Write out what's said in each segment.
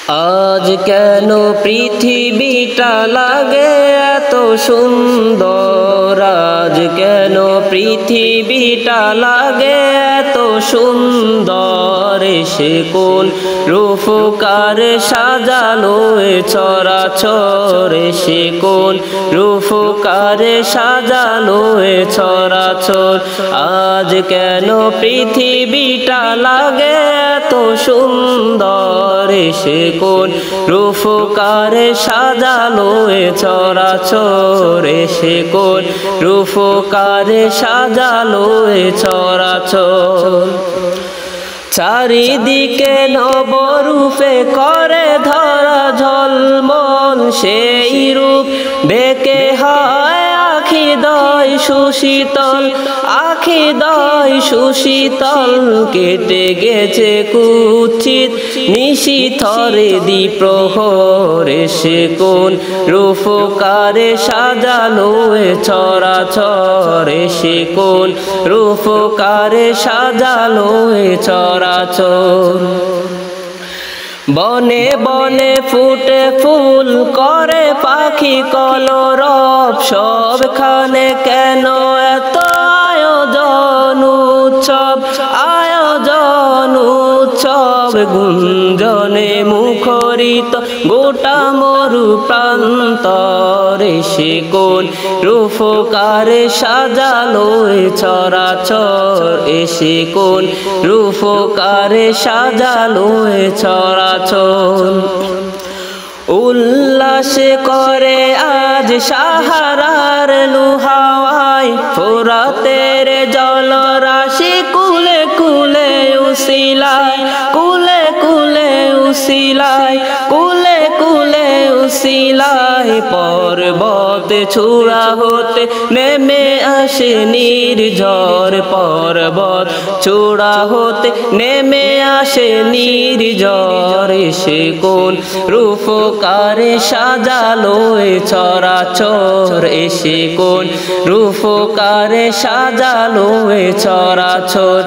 আজ কেন পৃথিবীটা লাগে এত সুন্দর, আজ কেন পৃথিবীটা লাগে এত সুন্দর, সে কোন রূপকারে সাজালো এ চরাচর, সে কোন রূপকারে সাজালো এ চরাচর। আজ কেন পৃথিবীটা লাগে এত সুন্দর, সে কোন রূপকারে সাজালো এ চরাচর, সে কোন রূপকারে সাজালো এ চরাচর। চারিদিকে নবরূপে করে ধরা ঝলমল, সেই রূপ দেখে হয় আখি দয় সুশীতল, আখি দয় সুশীতল। কেটে গেছে কুৎসিত নিশীথরে দ্বিপ্রহরে, সে কোন রূপকারে সাজালো এ চরাচর, সে কোন রূপকারে সাজালো এ চরাচর। বনে বনে ফুটে ফুল করে পাখি কলরব, সবখানে কেন এত আয়োজন উৎসব, আয়োজন উৎসব। গুঞ্জনে মুখরিত গোটা মরু প্রান্তরে, সে কোন রূপকারে সাজালো এ চরাচর, সে কোন রূপকারে সাজালো এ চরাচর। উল্লাসে করে আজ সাহারার লুহাওয়ায়, ফোরাতের জলরাশি কুলে কুলে উশিলায়, কুলে কুলে উশিলায়, কুলে কুলে উশিলায়। পর্বত চূড়া হতে নেমে আসে নির্ঝর, পর্বত চূড়া হতে নেমে আসে নির্ঝর, সে কোন রূপকারে সাজালো এ চরাচর, সে কোন রূপকারে সাজালো এ চরাচর।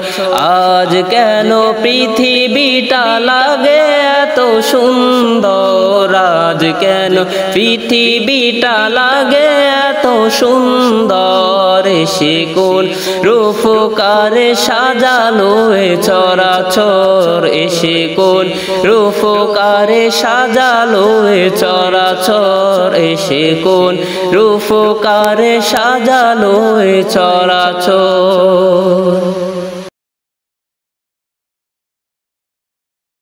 আজ কেন পৃথিবীটা লাগে এত সুন্দর, আজ কেন পৃথিবীটা লাগে এত সুন্দর, সে কোন রূপকারে সাজালো এ চরাচর, সে কোন রূপকারে সাজালো এ চরাচর, সে কোন রূপকারে সাজালো এ চরাচর।